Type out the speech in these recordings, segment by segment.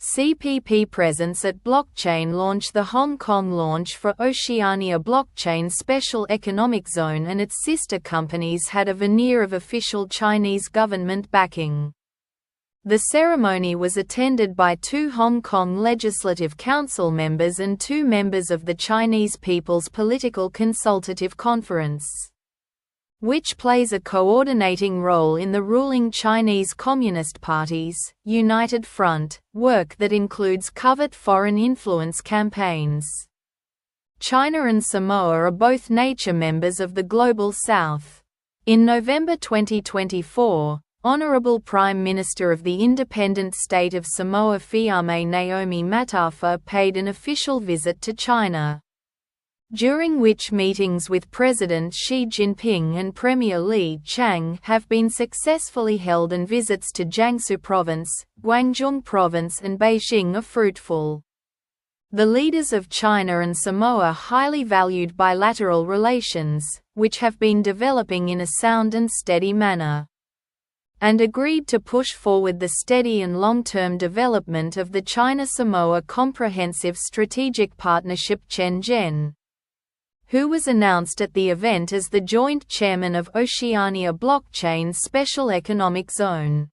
CPP presence at blockchain launch. The Hong Kong launch for Oceania Blockchain Special Economic Zone and its sister companies had a veneer of official Chinese government backing. The ceremony was attended by 2 Hong Kong Legislative Council members and 2 members of the Chinese People's Political Consultative Conference, which plays a coordinating role in the ruling Chinese Communist Party's United Front work that includes covert foreign influence campaigns. China and Samoa are both nature members of the Global South. In November 2024, Honorable Prime Minister of the independent state of Samoa Fiame Naomi paid an official visit to China, during which meetings with President Xi Jinping and Premier Li Qiang have been successfully held and visits to Jiangsu Province, Guangdong Province and Beijing are fruitful. The leaders of China and Samoa highly valued bilateral relations, which have been developing in a sound and steady manner, and agreed to push forward the steady and long-term development of the China-Samoa Comprehensive Strategic Partnership. Chen Zhen, who was announced at the event as the joint chairman of Oceania Blockchain Special Economic Zone,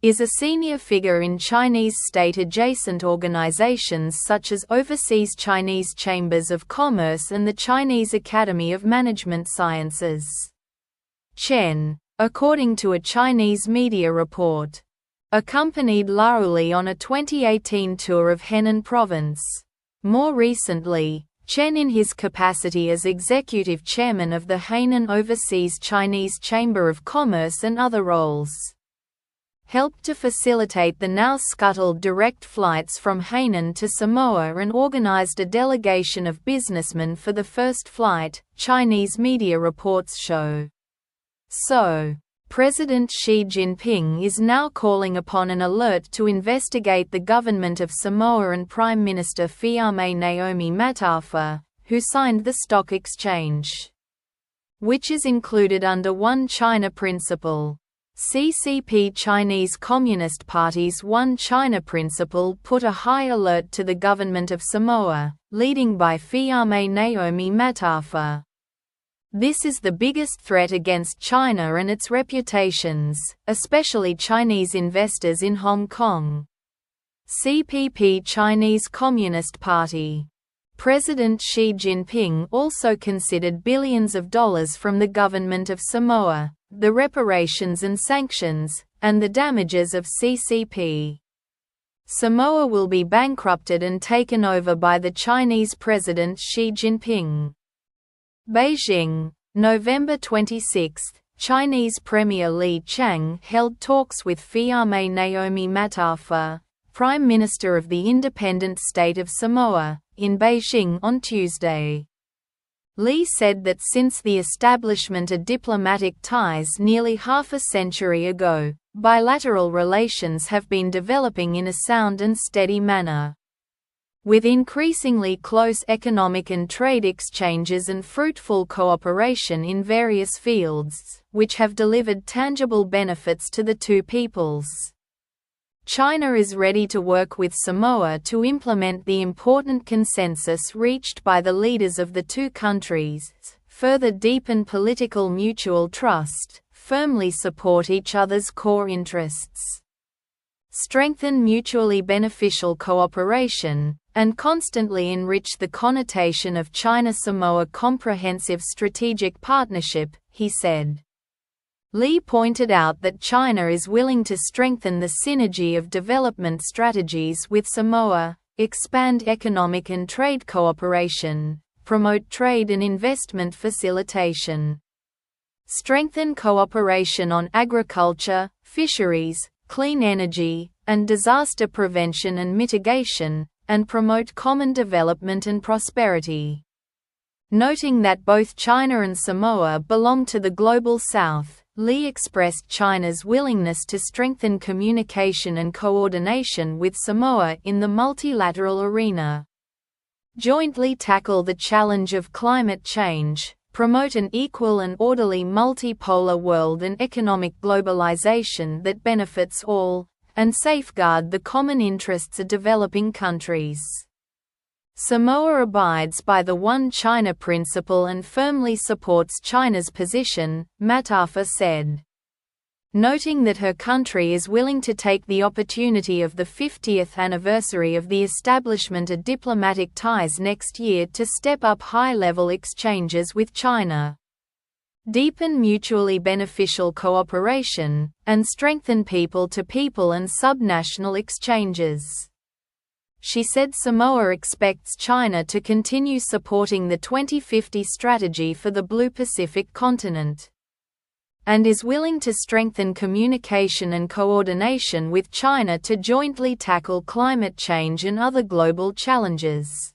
is a senior figure in Chinese state-adjacent organizations such as Overseas Chinese Chambers of Commerce and the Chinese Academy of Management Sciences. Chen, according to a Chinese media report, accompanied Laoli on a 2018 tour of Henan Province. More recently, Chen, in his capacity as executive chairman of the Hainan Overseas Chinese Chamber of Commerce and other roles, helped to facilitate the now scuttled direct flights from Hainan to Samoa and organized a delegation of businessmen for the first flight, Chinese media reports show. So, President Xi Jinping is now calling upon an alert to investigate the government of Samoa and Prime Minister Fiame Naomi, who signed the stock exchange, which is included under One China Principle. CCP Chinese Communist Party's One China Principle put a high alert to the government of Samoa, leading by Fiame Naomi. This is the biggest threat against China and its reputations, especially Chinese investors in Hong Kong. CPP Chinese Communist Party. President Xi Jinping also considered billions of dollars from the government of Samoa, the reparations and sanctions, and the damages of CCP. Samoa will be bankrupted and taken over by the Chinese President Xi Jinping. Beijing, November 26. Chinese Premier Li Qiang held talks with Fiame Naomi, Prime Minister of the independent state of Samoa, in Beijing on Tuesday. Li said that since the establishment of diplomatic ties nearly half a century ago, bilateral relations have been developing in a sound and steady manner, with increasingly close economic and trade exchanges and fruitful cooperation in various fields, which have delivered tangible benefits to the two peoples. China is ready to work with Samoa to implement the important consensus reached by the leaders of the two countries, further deepen political mutual trust, firmly support each other's core interests, strengthen mutually beneficial cooperation, and constantly enrich the connotation of China-Samoa Comprehensive Strategic Partnership, he said. Li pointed out that China is willing to strengthen the synergy of development strategies with Samoa, expand economic and trade cooperation, promote trade and investment facilitation, strengthen cooperation on agriculture, fisheries, clean energy, and disaster prevention and mitigation, and promote common development and prosperity. Noting that both China and Samoa belong to the Global South, Li expressed China's willingness to strengthen communication and coordination with Samoa in the multilateral arena, jointly tackle the challenge of climate change, promote an equal and orderly multipolar world and economic globalization that benefits all, and safeguard the common interests of developing countries. Samoa abides by the One China principle and firmly supports China's position, Matafa said. Noting that her country is willing to take the opportunity of the 50th anniversary of the establishment of diplomatic ties next year to step up high-level exchanges with China, deepen mutually beneficial cooperation, and strengthen people-to-people and subnational exchanges. She said Samoa expects China to continue supporting the 2050 strategy for the Blue Pacific continent, and is willing to strengthen communication and coordination with China to jointly tackle climate change and other global challenges.